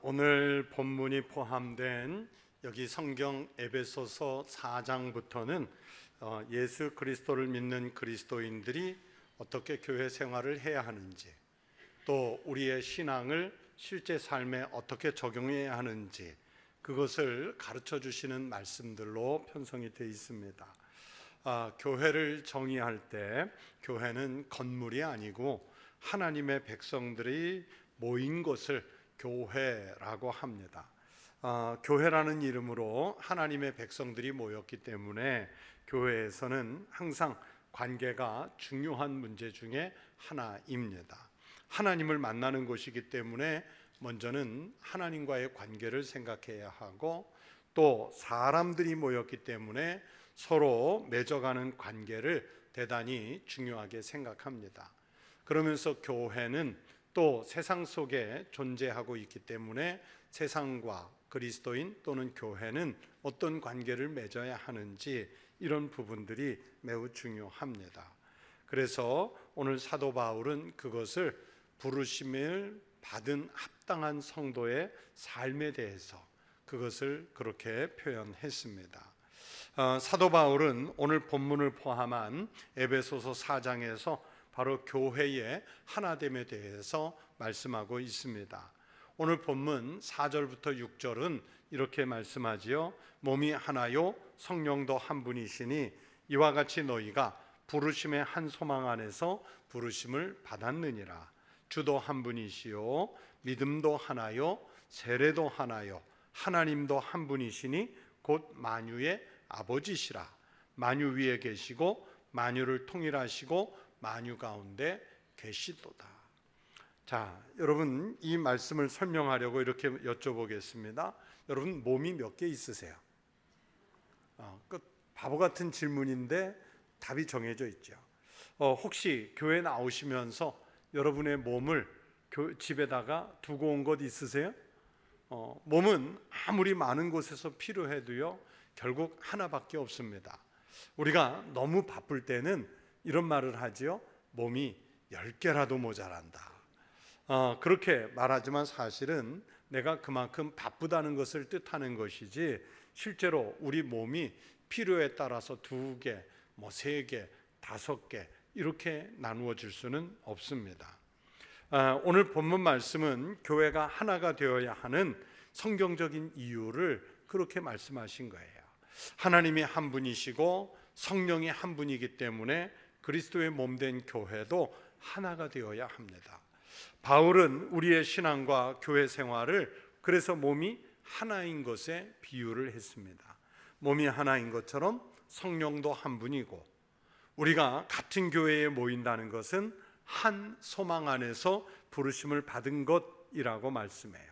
오늘 본문이 포함된 여기 성경 에베소서 4장부터는 예수 그리스도를 믿는 그리스도인들이 어떻게 교회 생활을 해야 하는지, 또 우리의 신앙을 실제 삶에 어떻게 적용해야 하는지 그것을 가르쳐 주시는 말씀들로 편성이 되어 있습니다. 교회를 정의할 때 교회는 건물이 아니고 하나님의 백성들이 모인 것을 교회라고 합니다. 교회라는 이름으로 하나님의 백성들이 모였기 때문에 교회에서는 항상 관계가 중요한 문제 중에 하나입니다. 하나님을 만나는 곳이기 때문에 먼저는 하나님과의 관계를 생각해야 하고, 또 사람들이 모였기 때문에 서로 맺어가는 관계를 대단히 중요하게 생각합니다. 그러면서 교회는 또 세상 속에 존재하고 있기 때문에 세상과 그리스도인 또는 교회는 어떤 관계를 맺어야 하는지, 이런 부분들이 매우 중요합니다. 그래서 오늘 사도 바울은 그것을 부르심을 받은 합당한 성도의 삶에 대해서 그것을 그렇게 표현했습니다. 사도 바울은 오늘 본문을 포함한 에베소서 4장에서 바로 교회의 하나됨에 대해서 말씀하고 있습니다. 오늘 본문 4절부터 6절은 이렇게 말씀하지요. 몸이 하나요 성령도 한 분이시니 이와 같이 너희가 부르심의 한 소망 안에서 부르심을 받았느니라. 주도 한 분이시요 믿음도 하나요 세례도 하나요 하나님도 한 분이시니 곧 만유의 아버지시라. 만유 위에 계시고 만유를 통일하시고 만유 가운데 계시도다. 자, 여러분, 이 말씀을 설명하려고 이렇게 여쭤보겠습니다. 여러분, 몸이 몇 개 있으세요? 바보 같은 질문인데 답이 정해져 있죠. 혹시 교회 나오시면서 여러분의 몸을 집에다가 두고 온 것 있으세요? 몸은 아무리 많은 곳에서 필요해도요, 결국 하나밖에 없습니다. 우리가 너무 바쁠 때는 이런 말을 하지요. 몸이 10개라도 모자란다. 그렇게 말하지만 사실은 내가 그만큼 바쁘다는 것을 뜻하는 것이지, 실제로 우리 몸이 필요에 따라서 2개, 3개, 5개 이렇게 나누어질 수는 없습니다. 오늘 본문 말씀은 교회가 하나가 되어야 하는 성경적인 이유를 그렇게 말씀하신 거예요. 하나님이 한 분이시고 성령이 한 분이기 때문에 그리스도의 몸된 교회도 하나가 되어야 합니다. 바울은 우리의 신앙과 교회 생활을 그래서 몸이 하나인 것에 비유를 했습니다. 몸이 하나인 것처럼 성령도 한 분이고, 우리가 같은 교회에 모인다는 것은 한 소망 안에서 부르심을 받은 것이라고 말씀해요.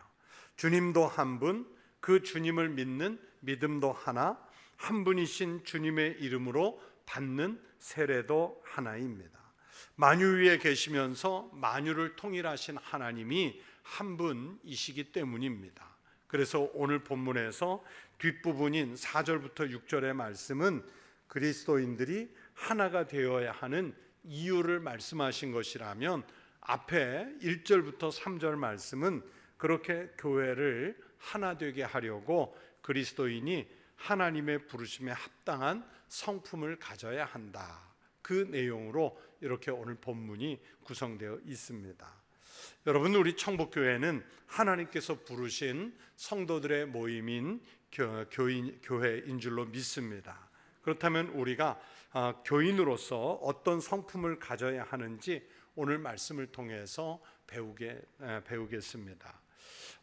주님도 한 분, 그 주님을 믿는 믿음도 하나, 한 분이신 주님의 이름으로 받는 세례도 하나입니다. 만유 위에 계시면서 만유를 통일하신 하나님이 한 분이시기 때문입니다. 그래서 오늘 본문에서 뒷부분인 4절부터 6절의 말씀은 그리스도인들이 하나가 되어야 하는 이유를 말씀하신 것이라면, 앞에 1절부터 3절 말씀은 그렇게 교회를 하나 되게 하려고 그리스도인이 하나님의 부르심에 합당한 성품을 가져야 한다. 그 내용으로 이렇게 오늘 본문이 구성되어 있습니다. 여러분, 우리 청복교회는 하나님께서 부르신 성도들의 모임인 교회인 줄로 믿습니다. 그렇다면 우리가 교인으로서 어떤 성품을 가져야 하는지 오늘 말씀을 통해서 배우겠습니다.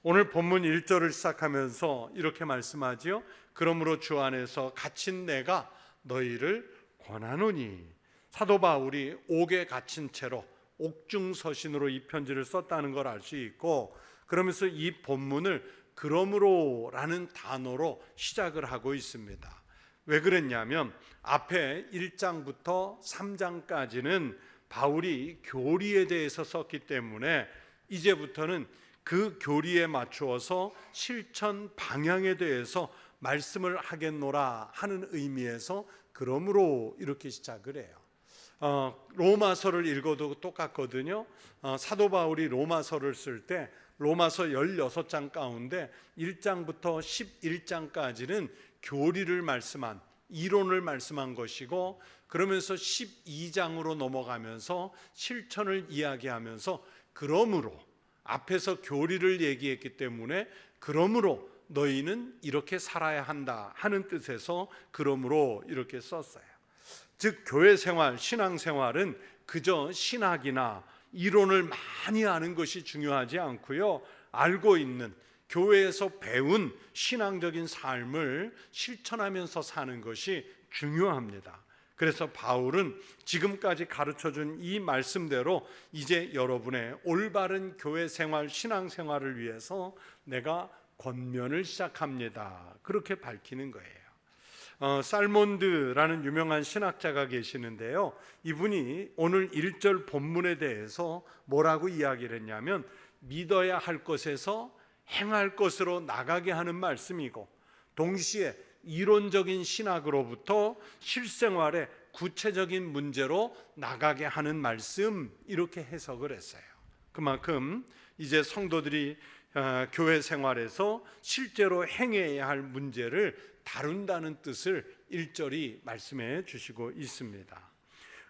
오늘 본문 1절을 시작하면서 이렇게 말씀하지요. 그러므로 주 안에서 갇힌 내가 너희를 권하노니. 사도 바울이 옥에 갇힌 채로 옥중서신으로 이 편지를 썼다는 걸 알 수 있고, 그러면서 이 본문을 그러므로라는 단어로 시작을 하고 있습니다. 왜 그랬냐면 앞에 1장부터 3장까지는 바울이 교리에 대해서 썼기 때문에 이제부터는 그 교리에 맞추어서 실천 방향에 대해서 말씀을 하겠노라 하는 의미에서 그러므로 이렇게 시작을 해요. 로마서를 읽어도 똑같거든요. 사도 바울이 로마서를 쓸 때 로마서 16장 가운데 1장부터 11장까지는 교리를 말씀한, 이론을 말씀한 것이고, 그러면서 12장으로 넘어가면서 실천을 이야기하면서, 그러므로 앞에서 교리를 얘기했기 때문에 그러므로 너희는 이렇게 살아야 한다 하는 뜻에서 그러므로 이렇게 썼어요. 즉 교회 생활, 신앙 생활은 그저 신학이나 이론을 많이 아는 것이 중요하지 않고요, 알고 있는, 교회에서 배운 신앙적인 삶을 실천하면서 사는 것이 중요합니다. 그래서 바울은 지금까지 가르쳐준 이 말씀대로 이제 여러분의 올바른 교회 생활, 신앙 생활을 위해서 내가 권면을 시작합니다, 그렇게 밝히는 거예요. 살몬드라는 유명한 신학자가 계시는데요, 이분이 오늘 1절 본문에 대해서 뭐라고 이야기를 했냐면, 믿어야 할 것에서 행할 것으로 나가게 하는 말씀이고, 동시에 이론적인 신학으로부터 실생활의 구체적인 문제로 나가게 하는 말씀, 이렇게 해석을 했어요. 그만큼 이제 성도들이 교회 생활에서 실제로 행해야 할 문제를 다룬다는 뜻을 1절이 말씀해 주시고 있습니다.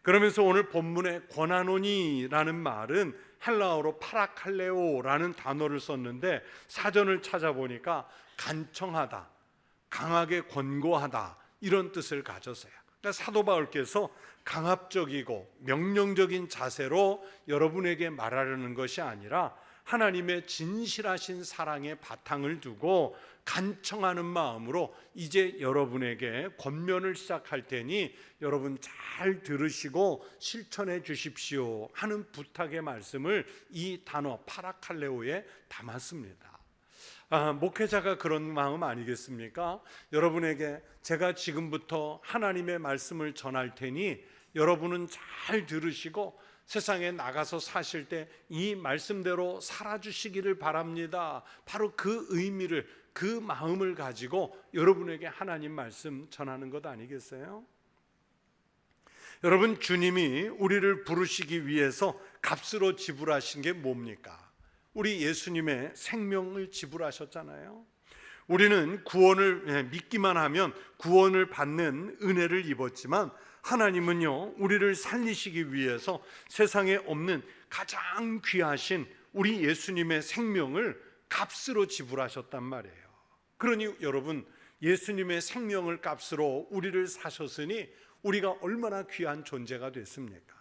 그러면서 오늘 본문의 권하노니라는 말은 헬라어로 파라칼레오라는 단어를 썼는데, 사전을 찾아보니까 간청하다, 강하게 권고하다, 이런 뜻을 가졌어요. 그러니까 사도 바울께서 강압적이고 명령적인 자세로 여러분에게 말하려는 것이 아니라 하나님의 진실하신 사랑의 바탕을 두고 간청하는 마음으로 이제 여러분에게 권면을 시작할 테니 여러분 잘 들으시고 실천해 주십시오 하는 부탁의 말씀을 이 단어 파라칼레오에 담았습니다. 목회자가 그런 마음 아니겠습니까? 여러분에게 제가 지금부터 하나님의 말씀을 전할 테니 여러분은 잘 들으시고 세상에 나가서 사실 때 이 말씀대로 살아주시기를 바랍니다. 바로 그 의미를, 그 마음을 가지고 여러분에게 하나님 말씀 전하는 것 아니겠어요? 여러분, 주님이 우리를 부르시기 위해서 값으로 지불하신 게 뭡니까? 우리 예수님의 생명을 지불하셨잖아요. 우리는 구원을 믿기만 하면 구원을 받는 은혜를 입었지만, 하나님은요, 우리를 살리시기 위해서 세상에 없는 가장 귀하신 우리 예수님의 생명을 값으로 지불하셨단 말이에요. 그러니 여러분, 예수님의 생명을 값으로 우리를 사셨으니 우리가 얼마나 귀한 존재가 됐습니까?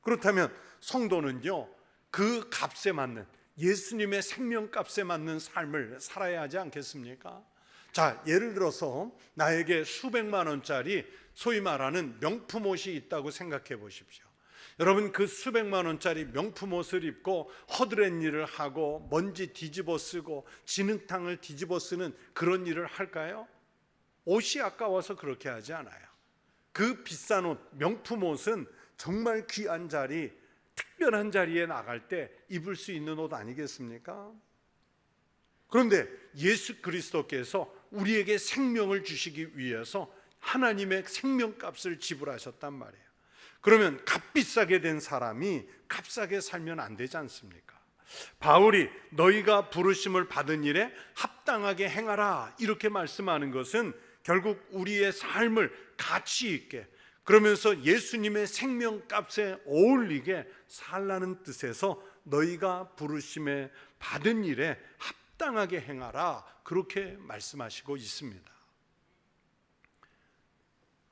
그렇다면 성도는요, 그 값에 맞는, 예수님의 생명값에 맞는 삶을 살아야 하지 않겠습니까? 자, 예를 들어서 나에게 수백만 원짜리 소위 말하는 명품 옷이 있다고 생각해 보십시오. 여러분, 그 수백만 원짜리 명품 옷을 입고 허드렛 일을 하고 먼지 뒤집어 쓰고 진흙탕을 뒤집어 쓰는 그런 일을 할까요? 옷이 아까워서 그렇게 하지 않아요. 그 비싼 옷, 명품 옷은 정말 귀한 자리, 특별한 자리에 나갈 때 입을 수 있는 옷 아니겠습니까? 그런데 예수 그리스도께서 우리에게 생명을 주시기 위해서 하나님의 생명값을 지불하셨단 말이에요. 그러면 값비싸게 된 사람이 값싸게 살면 안 되지 않습니까? 바울이 너희가 부르심을 받은 일에 합당하게 행하라 이렇게 말씀하는 것은 결국 우리의 삶을 가치 있게, 그러면서 예수님의 생명값에 어울리게 살라는 뜻에서 너희가 부르심에 받은 일에 합당하게 행하라, 그렇게 말씀하시고 있습니다.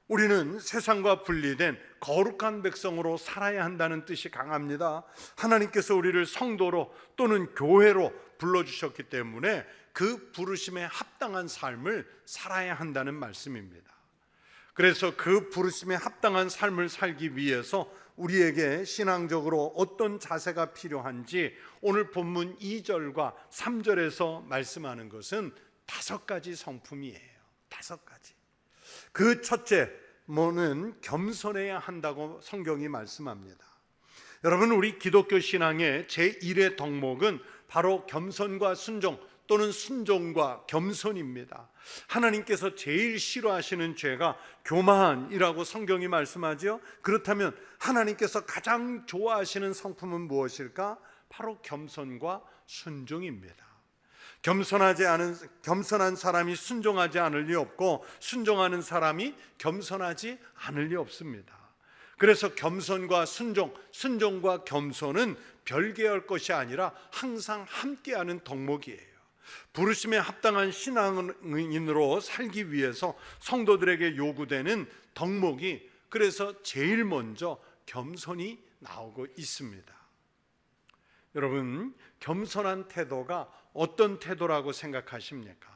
우리는 세상과 분리된 거룩한 백성으로 살아야 한다는 뜻이 강합니다. 하나님께서 우리를 성도로 또는 교회로 불러주셨기 때문에 그 부르심에 합당한 삶을 살아야 한다는 말씀입니다. 그래서 그 부르심에 합당한 삶을 살기 위해서 우리에게 신앙적으로 어떤 자세가 필요한지 오늘 본문 2절과 3절에서 말씀하는 것은 5가지 성품이에요. 5가지. 그 첫째, 뭐는 겸손해야 한다고 성경이 말씀합니다. 여러분, 우리 기독교 신앙의 제1의 덕목은 바로 겸손과 순종 또는 순종과 겸손입니다. 하나님께서 제일 싫어하시는 죄가 교만이라고 성경이 말씀하죠. 그렇다면 하나님께서 가장 좋아하시는 성품은 무엇일까? 바로 겸손과 순종입니다. 겸손한 사람이 순종하지 않을 리 없고 순종하는 사람이 겸손하지 않을 리 없습니다. 그래서 겸손과 순종과 겸손은 별개할 것이 아니라 항상 함께하는 덕목이에요. 부르심에 합당한 신앙인으로 살기 위해서 성도들에게 요구되는 덕목이 그래서 제일 먼저 겸손이 나오고 있습니다. 여러분, 겸손한 태도가 어떤 태도라고 생각하십니까?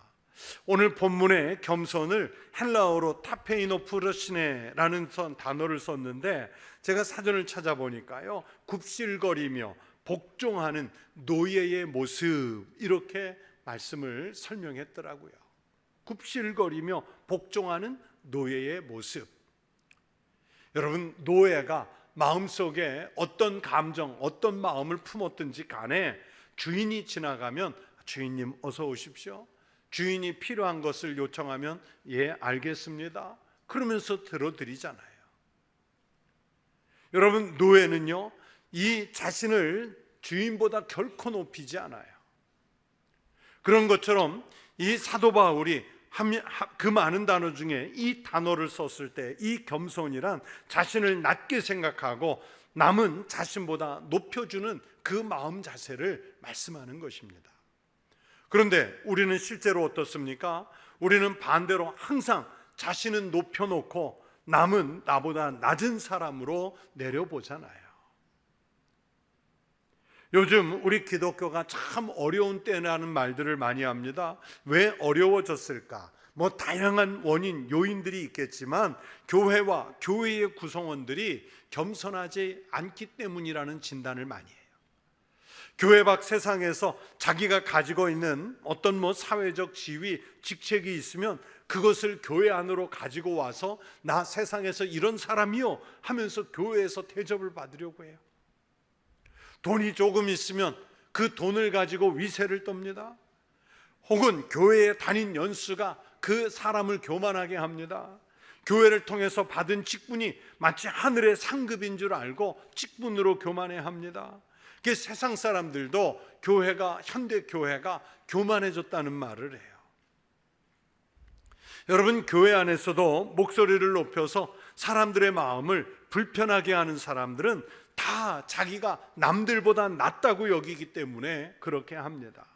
오늘 본문에 겸손을 헬라어로 타페이노프르시네라는 단어를 썼는데 제가 사전을 찾아보니까요, 굽실거리며 복종하는 노예의 모습, 이렇게 말씀을 설명했더라고요. 굽실거리며 복종하는 노예의 모습. 여러분, 노예가 마음속에 어떤 감정, 어떤 마음을 품었든지 간에 주인이 지나가면 주인님 어서 오십시오, 주인이 필요한 것을 요청하면 예 알겠습니다 그러면서 들어드리잖아요. 여러분, 노예는요 이 자신을 주인보다 결코 높이지 않아요. 그런 것처럼 이 사도 바울이 그 많은 단어 중에 이 단어를 썼을 때 이 겸손이란 자신을 낮게 생각하고 남은 자신보다 높여주는 그 마음 자세를 말씀하는 것입니다. 그런데 우리는 실제로 어떻습니까? 우리는 반대로 항상 자신은 높여놓고 남은 나보다 낮은 사람으로 내려보잖아요. 요즘 우리 기독교가 참 어려운 때라는 말들을 많이 합니다. 왜 어려워졌을까? 뭐 다양한 원인, 요인들이 있겠지만 교회와 교회의 구성원들이 겸손하지 않기 때문이라는 진단을 많이 해요. 교회 밖 세상에서 자기가 가지고 있는 어떤 사회적 지위, 직책이 있으면 그것을 교회 안으로 가지고 와서 나 세상에서 이런 사람이요 하면서 교회에서 대접을 받으려고 해요. 돈이 조금 있으면 그 돈을 가지고 위세를 떱니다. 혹은 교회에 다닌 연수가 그 사람을 교만하게 합니다. 교회를 통해서 받은 직분이 마치 하늘의 상급인 줄 알고 직분으로 교만해 합니다. 그 세상 사람들도 현대 교회가 교만해졌다는 말을 해요. 여러분, 교회 안에서도 목소리를 높여서 사람들의 마음을 불편하게 하는 사람들은 다 자기가 남들보다 낫다고 여기기 때문에 그렇게 합니다.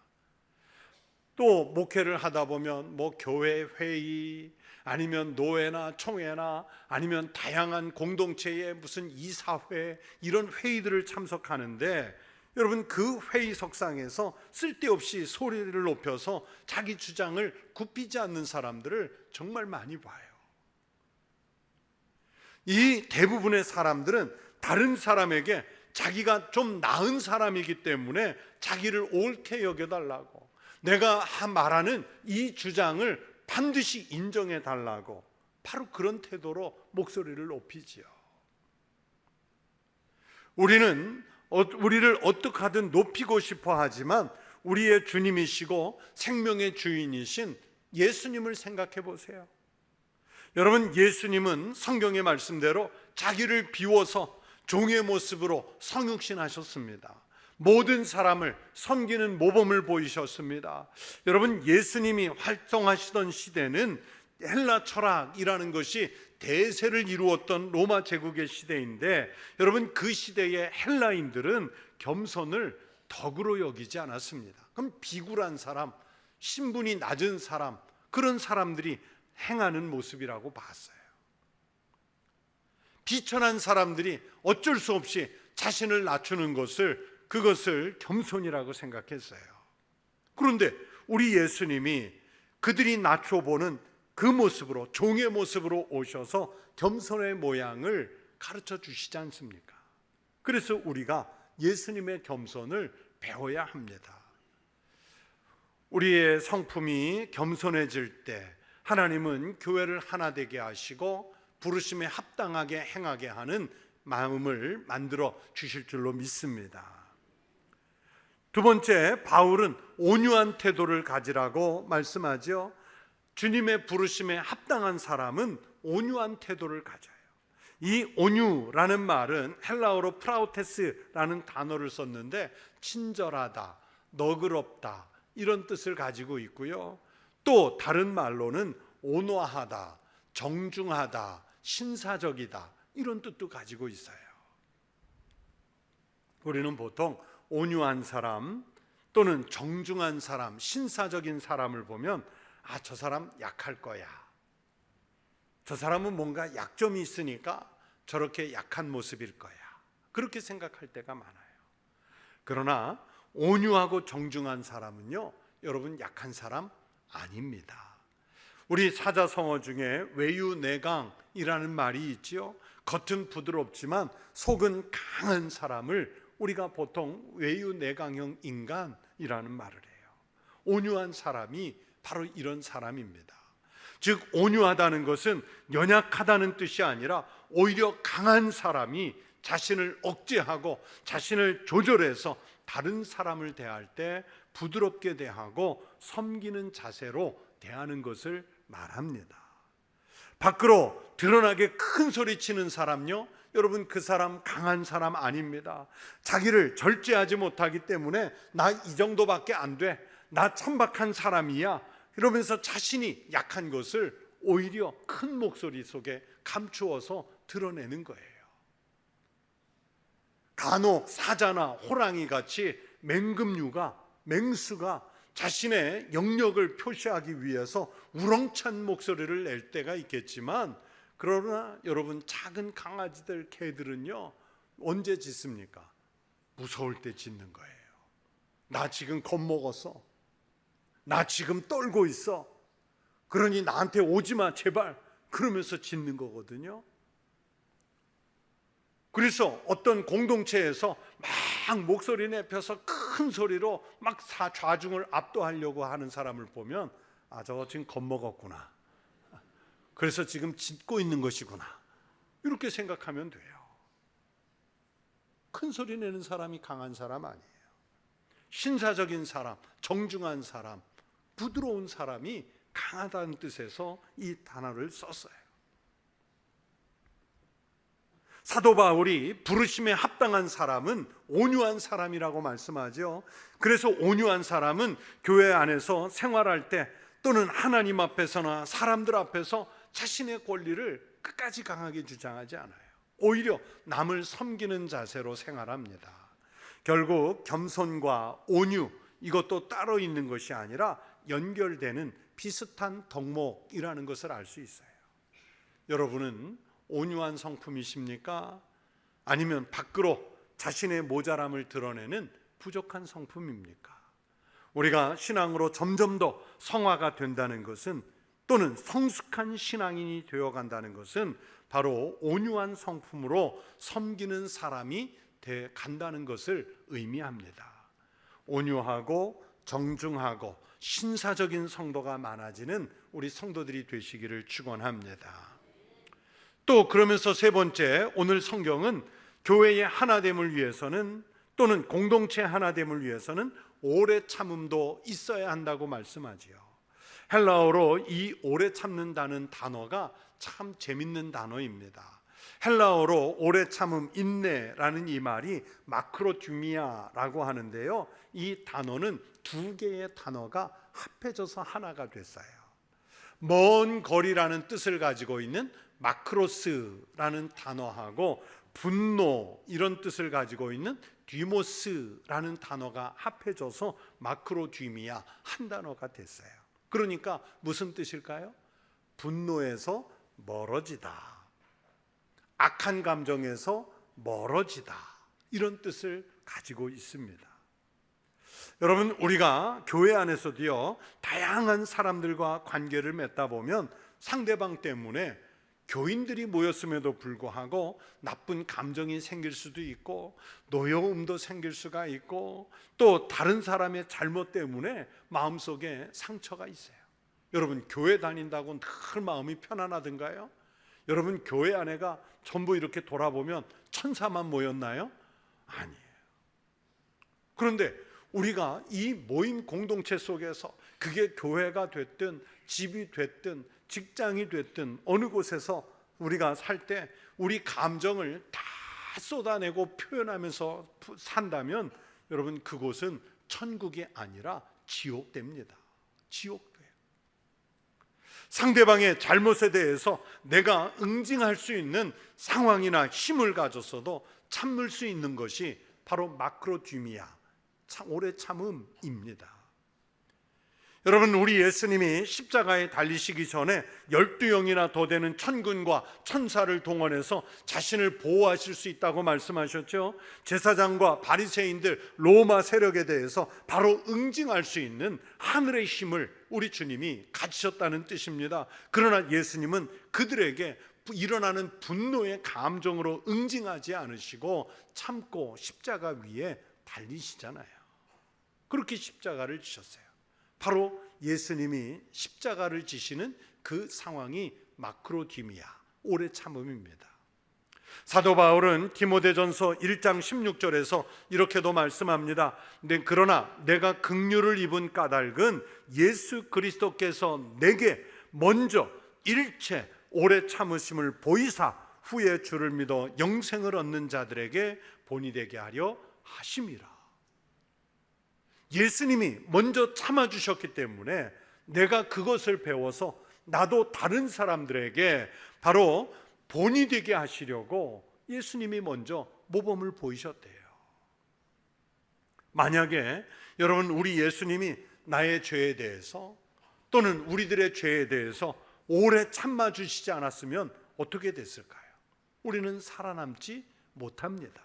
또 목회를 하다 보면 교회 회의 아니면 노회나 총회나 아니면 다양한 공동체의 무슨 이사회 이런 회의들을 참석하는데 여러분, 그 회의석상에서 쓸데없이 소리를 높여서 자기 주장을 굽히지 않는 사람들을 정말 많이 봐요. 이 대부분의 사람들은 다른 사람에게 자기가 좀 나은 사람이기 때문에 자기를 옳게 여겨달라고, 내가 말하는 이 주장을 반드시 인정해 달라고 바로 그런 태도로 목소리를 높이지요. 우리를 어떻게 하든 높이고 싶어 하지만 우리의 주님이시고 생명의 주인이신 예수님을 생각해 보세요. 여러분, 예수님은 성경의 말씀대로 자기를 비워서 종의 모습으로 성육신하셨습니다. 모든 사람을 섬기는 모범을 보이셨습니다. 여러분, 예수님이 활동하시던 시대는 헬라 철학이라는 것이 대세를 이루었던 로마 제국의 시대인데 여러분, 그 시대의 헬라인들은 겸손을 덕으로 여기지 않았습니다. 그럼 비굴한 사람, 신분이 낮은 사람, 그런 사람들이 행하는 모습이라고 봤어요. 비천한 사람들이 어쩔 수 없이 자신을 낮추는 그것을 겸손이라고 생각했어요. 그런데 우리 예수님이 그들이 낮춰보는 그 모습으로, 종의 모습으로 오셔서 겸손의 모양을 가르쳐 주시지 않습니까? 그래서 우리가 예수님의 겸손을 배워야 합니다. 우리의 성품이 겸손해질 때 하나님은 교회를 하나 되게 하시고 부르심에 합당하게 행하게 하는 마음을 만들어 주실 줄로 믿습니다. 두 번째, 바울은 온유한 태도를 가지라고 말씀하죠. 주님의 부르심에 합당한 사람은 온유한 태도를 가져요. 이 온유라는 말은 헬라어로 프라우테스라는 단어를 썼는데 친절하다, 너그럽다 이런 뜻을 가지고 있고요. 또 다른 말로는 온화하다, 정중하다, 신사적이다 이런 뜻도 가지고 있어요. 우리는 보통 온유한 사람 또는 정중한 사람, 신사적인 사람을 보면 저 사람 약할 거야. 저 사람은 뭔가 약점이 있으니까 저렇게 약한 모습일 거야. 그렇게 생각할 때가 많아요. 그러나 온유하고 정중한 사람은요, 여러분 약한 사람 아닙니다. 우리 사자성어 중에 외유내강이라는 말이 있지요. 겉은 부드럽지만 속은 강한 사람을 우리가 보통 외유내강형 인간이라는 말을 해요. 온유한 사람이 바로 이런 사람입니다. 즉 온유하다는 것은 연약하다는 뜻이 아니라 오히려 강한 사람이 자신을 억제하고 자신을 조절해서 다른 사람을 대할 때 부드럽게 대하고 섬기는 자세로 대하는 것을 말합니다. 밖으로 드러나게 큰 소리 치는 사람요, 여러분 그 사람 강한 사람 아닙니다. 자기를 절제하지 못하기 때문에 나 이 정도밖에 안 돼, 나 천박한 사람이야 이러면서 자신이 약한 것을 오히려 큰 목소리 속에 감추어서 드러내는 거예요. 간혹 사자나 호랑이 같이 맹수가 자신의 영역을 표시하기 위해서 우렁찬 목소리를 낼 때가 있겠지만, 그러나 여러분 작은 강아지들, 개들은요 언제 짖습니까? 무서울 때 짖는 거예요. 나 지금 겁먹었어, 나 지금 떨고 있어, 그러니 나한테 오지마 제발, 그러면서 짖는 거거든요. 그래서 어떤 공동체에서 막 목소리 내펴서 큰 소리로 막 좌중을 압도하려고 하는 사람을 보면 저거 지금 겁먹었구나, 그래서 지금 짖고 있는 것이구나, 이렇게 생각하면 돼요. 큰 소리 내는 사람이 강한 사람 아니에요. 신사적인 사람, 정중한 사람, 부드러운 사람이 강하다는 뜻에서 이 단어를 썼어요. 사도 바울이 부르심에 합당한 사람은 온유한 사람이라고 말씀하죠. 그래서 온유한 사람은 교회 안에서 생활할 때 또는 하나님 앞에서나 사람들 앞에서 자신의 권리를 끝까지 강하게 주장하지 않아요. 오히려 남을 섬기는 자세로 생활합니다. 결국 겸손과 온유, 이것도 따로 있는 것이 아니라 연결되는 비슷한 덕목이라는 것을 알 수 있어요. 여러분은 온유한 성품이십니까? 아니면 밖으로 자신의 모자람을 드러내는 부족한 성품입니까? 우리가 신앙으로 점점 더 성화가 된다는 것은, 또는 성숙한 신앙인이 되어간다는 것은 바로 온유한 성품으로 섬기는 사람이 돼 간다는 것을 의미합니다. 온유하고 정중하고 신사적인 성도가 많아지는 우리 성도들이 되시기를 축원합니다. 또 그러면서 세 번째, 오늘 성경은 교회의 하나됨을 위해서는, 또는 공동체 하나됨을 위해서는 오래 참음도 있어야 한다고 말씀하지요. 헬라어로 이 오래 참는다는 단어가 참 재밌는 단어입니다. 헬라어로 오래 참음, 인내라는 이 말이 마크로듀미아라고 하는데요, 이 단어는 두 개의 단어가 합해져서 하나가 됐어요. 먼 거리라는 뜻을 가지고 있는 마크로스라는 단어하고 분노 이런 뜻을 가지고 있는 디모스라는 단어가 합해져서 마크로듀미아 한 단어가 됐어요. 그러니까 무슨 뜻일까요? 분노에서 멀어지다, 악한 감정에서 멀어지다, 이런 뜻을 가지고 있습니다. 여러분, 우리가 교회 안에서도요 다양한 사람들과 관계를 맺다 보면 상대방 때문에 교인들이 모였음에도 불구하고 나쁜 감정이 생길 수도 있고 노여움도 생길 수가 있고 또 다른 사람의 잘못 때문에 마음속에 상처가 있어요. 여러분, 교회 다닌다고 늘 마음이 편안하던가요? 여러분, 교회 안에가 전부 이렇게 돌아보면 천사만 모였나요? 아니에요. 그런데 우리가 이 모임 공동체 속에서, 그게 교회가 됐든 집이 됐든 직장이 됐든 어느 곳에서 우리가 살 때 우리 감정을 다 쏟아내고 표현하면서 산다면 여러분, 그곳은 천국이 아니라 지옥됩니다. 지옥돼요. 상대방의 잘못에 대해서 내가 응징할 수 있는 상황이나 힘을 가졌어도 참을 수 있는 것이 바로 마크로디미아, 오래 참음입니다. 여러분, 우리 예수님이 십자가에 달리시기 전에 12영이나 더 되는 천군과 천사를 동원해서 자신을 보호하실 수 있다고 말씀하셨죠. 제사장과 바리새인들, 로마 세력에 대해서 바로 응징할 수 있는 하늘의 힘을 우리 주님이 가지셨다는 뜻입니다. 그러나 예수님은 그들에게 일어나는 분노의 감정으로 응징하지 않으시고 참고 십자가 위에 달리시잖아요. 그렇게 십자가를 지셨어요. 바로 예수님이 십자가를 지시는 그 상황이 마크로디미아, 오래 참음입니다. 사도 바울은 디모데전서 1장 16절에서 이렇게도 말씀합니다. 그러나 내가 긍휼을 입은 까닭은 예수 그리스도께서 내게 먼저 일체 오래 참으심을 보이사 후에 주를 믿어 영생을 얻는 자들에게 본이 되게 하려 하심이라. 예수님이 먼저 참아주셨기 때문에 내가 그것을 배워서 나도 다른 사람들에게 바로 본이 되게 하시려고 예수님이 먼저 모범을 보이셨대요. 만약에 여러분, 우리 예수님이 나의 죄에 대해서 또는 우리들의 죄에 대해서 오래 참아주시지 않았으면 어떻게 됐을까요? 우리는 살아남지 못합니다.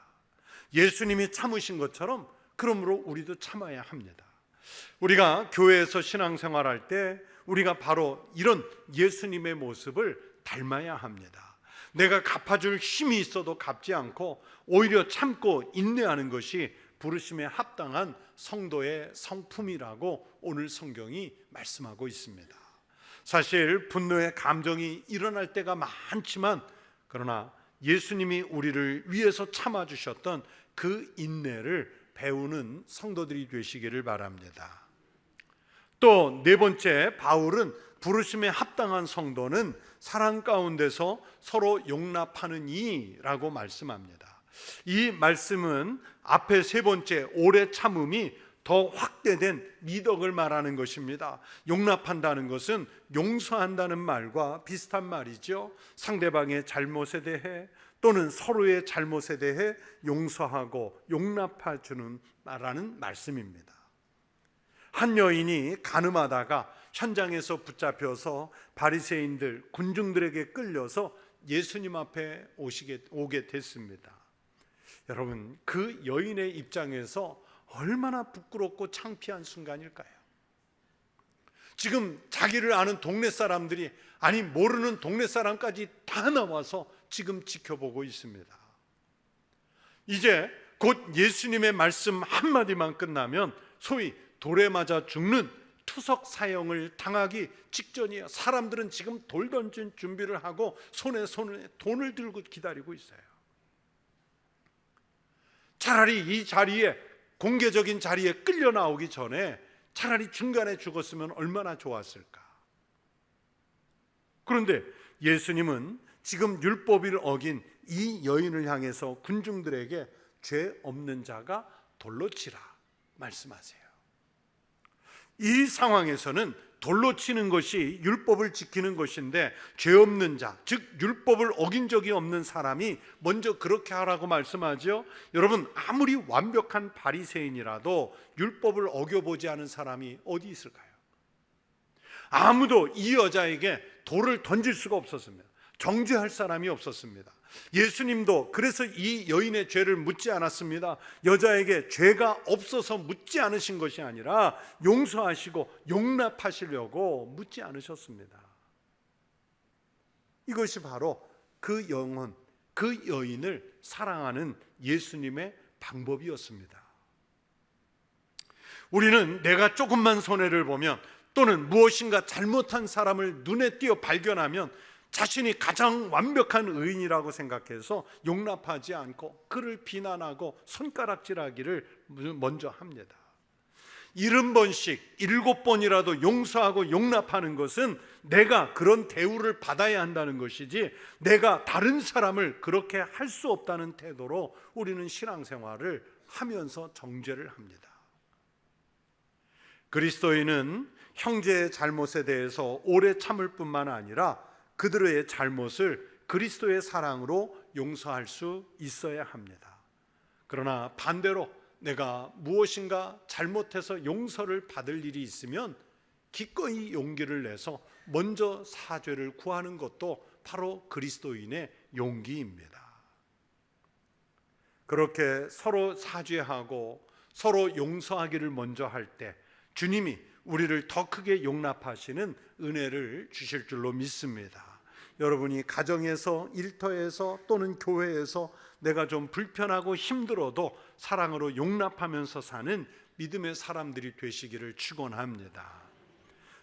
예수님이 참으신 것처럼 그러므로 우리도 참아야 합니다. 우리가 교회에서 신앙생활할 때 우리가 바로 이런 예수님의 모습을 닮아야 합니다. 내가 갚아줄 힘이 있어도 갚지 않고 오히려 참고 인내하는 것이 부르심에 합당한 성도의 성품이라고 오늘 성경이 말씀하고 있습니다. 사실 분노의 감정이 일어날 때가 많지만 그러나 예수님이 우리를 위해서 참아주셨던 그 인내를 배우는 성도들이 되시기를 바랍니다. 또 네 번째, 바울은 부르심에 합당한 성도는 사랑 가운데서 서로 용납하는 이라고 말씀합니다. 이 말씀은 앞에 세 번째 오래 참음이 더 확대된 미덕을 말하는 것입니다. 용납한다는 것은 용서한다는 말과 비슷한 말이죠. 상대방의 잘못에 대해 또는 서로의 잘못에 대해 용서하고 용납해 주는 라는 말씀입니다. 한 여인이 간음하다가 현장에서 붙잡혀서 바리새인들, 군중들에게 끌려서 예수님 앞에 오게 됐습니다. 여러분, 그 여인의 입장에서 얼마나 부끄럽고 창피한 순간일까요? 지금 자기를 아는 동네 사람들이, 아니 모르는 동네 사람까지 다 나와서 지금 지켜보고 있습니다. 이제 곧 예수님의 말씀 한마디만 끝나면 소위 돌에 맞아 죽는 투석 사형을 당하기 직전이에요. 사람들은 지금 돌 던진 준비를 하고 손에 돈을 들고 기다리고 있어요. 차라리 이 자리에, 공개적인 자리에 끌려 나오기 전에 차라리 중간에 죽었으면 얼마나 좋았을까. 그런데 예수님은 지금 율법을 어긴 이 여인을 향해서 군중들에게 죄 없는 자가 돌로 치라 말씀하세요. 이 상황에서는 돌로 치는 것이 율법을 지키는 것인데 죄 없는 자, 즉 율법을 어긴 적이 없는 사람이 먼저 그렇게 하라고 말씀하죠. 여러분, 아무리 완벽한 바리새인이라도 율법을 어겨보지 않은 사람이 어디 있을까요? 아무도 이 여자에게 돌을 던질 수가 없었습니다. 정죄할 사람이 없었습니다. 예수님도 그래서 이 여인의 죄를 묻지 않았습니다. 여자에게 죄가 없어서 묻지 않으신 것이 아니라 용서하시고 용납하시려고 묻지 않으셨습니다. 이것이 바로 그 영혼, 그 여인을 사랑하는 예수님의 방법이었습니다. 우리는 내가 조금만 손해를 보면 또는 무엇인가 잘못한 사람을 눈에 띄어 발견하면 자신이 가장 완벽한 의인이라고 생각해서 용납하지 않고 그를 비난하고 손가락질하기를 먼저 합니다. 70번씩 7번이라도 용서하고 용납하는 것은 내가 그런 대우를 받아야 한다는 것이지 내가 다른 사람을 그렇게 할 수 없다는 태도로 우리는 신앙생활을 하면서 정죄를 합니다. 그리스도인은 형제의 잘못에 대해서 오래 참을 뿐만 아니라 그들의 잘못을 그리스도의 사랑으로 용서할 수 있어야 합니다. 그러나 반대로 내가 무엇인가 잘못해서 용서를 받을 일이 있으면 기꺼이 용기를 내서 먼저 사죄를 구하는 것도 바로 그리스도인의 용기입니다. 그렇게 서로 사죄하고 서로 용서하기를 먼저 할 때 주님이 우리를 더 크게 용납하시는 은혜를 주실 줄로 믿습니다. 여러분이 가정에서, 일터에서 또는 교회에서 내가 좀 불편하고 힘들어도 사랑으로 용납하면서 사는 믿음의 사람들이 되시기를 축원합니다.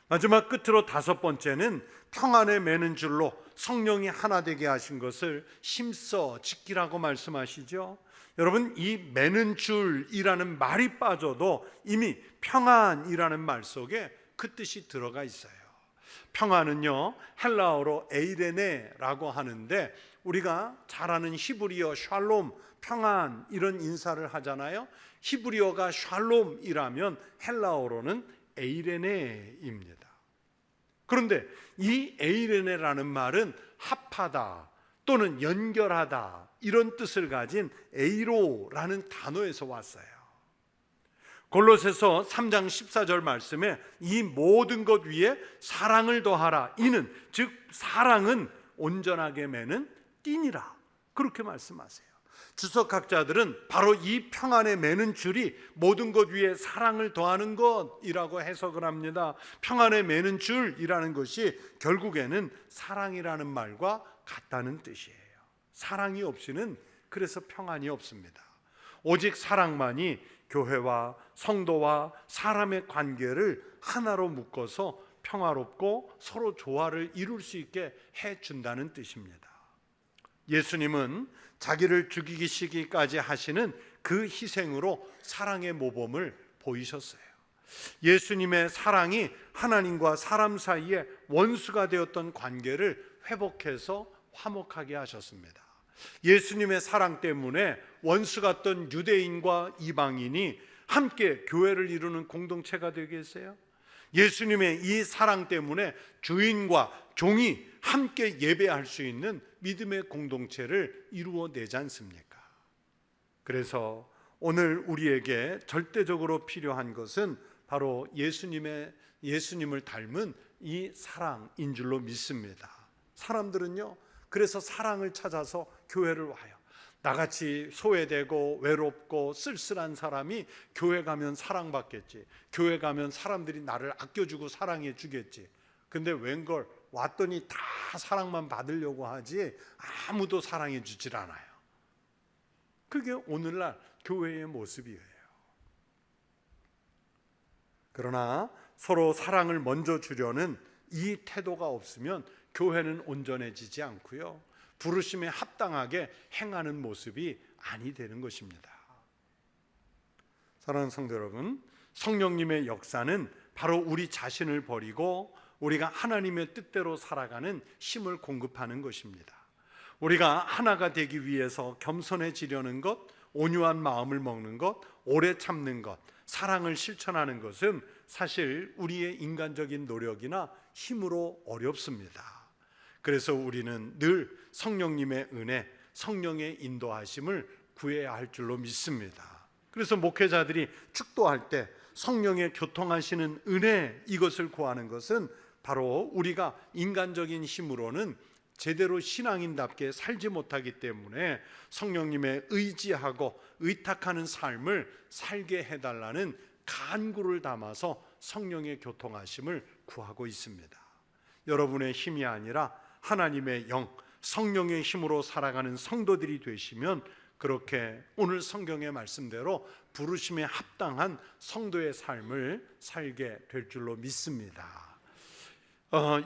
마지막 끝으로 5번째는 평안에 매는 줄로 성령이 하나 되게 하신 것을 힘써 지키라고 말씀하시죠. 여러분, 이 매는 줄이라는 말이 빠져도 이미 평안이라는 말 속에 그 뜻이 들어가 있어요. 평안은요, 헬라어로 에이레네라고 하는데 우리가 잘 아는 히브리어 샬롬, 평안 이런 인사를 하잖아요. 히브리어가 샬롬이라면 헬라어로는 에이레네입니다. 그런데 이 에이레네라는 말은 합하다 또는 연결하다 이런 뜻을 가진 에이로라는 단어에서 왔어요. 골로새서 3장 14절 말씀에 이 모든 것 위에 사랑을 더하라. 이는 즉 사랑은 온전하게 매는 띠니라. 그렇게 말씀하세요. 주석학자들은 바로 이 평안에 매는 줄이 모든 것 위에 사랑을 더하는 것이라고 해석을 합니다. 평안에 매는 줄이라는 것이 결국에는 사랑이라는 말과 같다는 뜻이에요. 사랑이 없이는 그래서 평안이 없습니다. 오직 사랑만이 교회와 성도와 사람의 관계를 하나로 묶어서 평화롭고 서로 조화를 이룰 수 있게 해준다는 뜻입니다. 예수님은 자기를 죽이시기까지 하시는 그 희생으로 사랑의 모범을 보이셨어요. 예수님의 사랑이 하나님과 사람 사이에 원수가 되었던 관계를 회복해서 화목하게 하셨습니다. 예수님의 사랑 때문에 원수 같던 유대인과 이방인이 함께 교회를 이루는 공동체가 되겠어요? 예수님의 이 사랑 때문에 주인과 종이 함께 예배할 수 있는 믿음의 공동체를 이루어내지 않습니까? 그래서 오늘 우리에게 절대적으로 필요한 것은 바로 예수님을 닮은 이 사랑인 줄로 믿습니다. 사람들은요, 그래서 사랑을 찾아서 교회를 와요. 나같이 소외되고 외롭고 쓸쓸한 사람이 교회 가면 사랑받겠지, 교회 가면 사람들이 나를 아껴주고 사랑해 주겠지. 근데 웬걸 왔더니 다 사랑만 받으려고 하지 아무도 사랑해 주질 않아요. 그게 오늘날 교회의 모습이에요. 그러나 서로 사랑을 먼저 주려는 이 태도가 없으면 교회는 온전해지지 않고요, 부르심에 합당하게 행하는 모습이 아니 되는 것입니다. 사랑하는 성도 여러분, 성령님의 역사는 바로 우리 자신을 버리고 우리가 하나님의 뜻대로 살아가는 힘을 공급하는 것입니다. 우리가 하나가 되기 위해서 겸손해지려는 것, 온유한 마음을 먹는 것, 오래 참는 것, 사랑을 실천하는 것은 사실 우리의 인간적인 노력이나 힘으로 어렵습니다. 그래서 우리는 늘 성령님의 은혜, 성령의 인도하심을 구해야 할 줄로 믿습니다. 그래서 목회자들이 축도할 때 성령의 교통하시는 은혜, 이것을 구하는 것은 바로 우리가 인간적인 힘으로는 제대로 신앙인답게 살지 못하기 때문에 성령님의 의지하고 의탁하는 삶을 살게 해달라는 간구를 담아서 성령의 교통하심을 구하고 있습니다. 여러분의 힘이 아니라 하나님의 영, 성령의 힘으로 살아가는 성도들이 되시면 그렇게 오늘 성경의 말씀대로 부르심에 합당한 성도의 삶을 살게 될 줄로 믿습니다.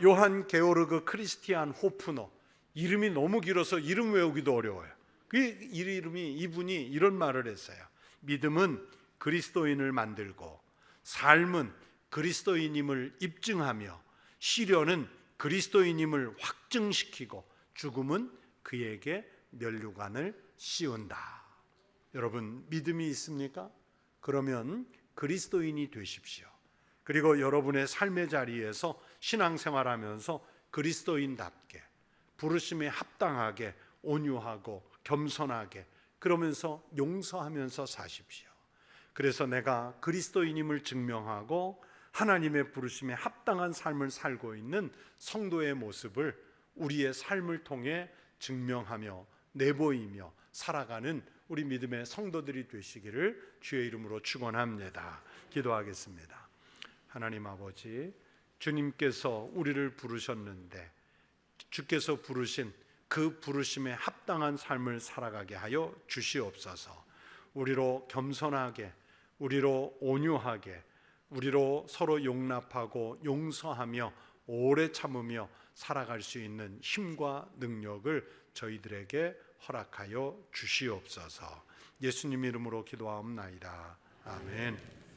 요한 게오르그 크리스티안 호프너, 이름이 너무 길어서 이름 외우기도 어려워요. 이분이 이런 말을 했어요. 믿음은 그리스도인을 만들고, 삶은 그리스도인임을 입증하며, 시련은 그리스도인임을 확증시키고, 죽음은 그에게 면류관을 씌운다. 여러분, 믿음이 있습니까? 그러면 그리스도인이 되십시오. 그리고 여러분의 삶의 자리에서 신앙생활하면서 그리스도인답게 부르심에 합당하게 온유하고 겸손하게 그러면서 용서하면서 사십시오. 그래서 내가 그리스도인임을 증명하고 하나님의 부르심에 합당한 삶을 살고 있는 성도의 모습을 우리의 삶을 통해 증명하며 내보이며 살아가는 우리 믿음의 성도들이 되시기를 주의 이름으로 축원합니다. 기도하겠습니다. 하나님 아버지, 주님께서 우리를 부르셨는데 주께서 부르신 그 부르심에 합당한 삶을 살아가게 하여 주시옵소서. 우리로 겸손하게, 우리로 온유하게, 우리로 서로 용납하고 용서하며 오래 참으며 살아갈 수 있는 힘과 능력을 저희들에게 허락하여 주시옵소서. 예수님 이름으로 기도하옵나이다. 아멘.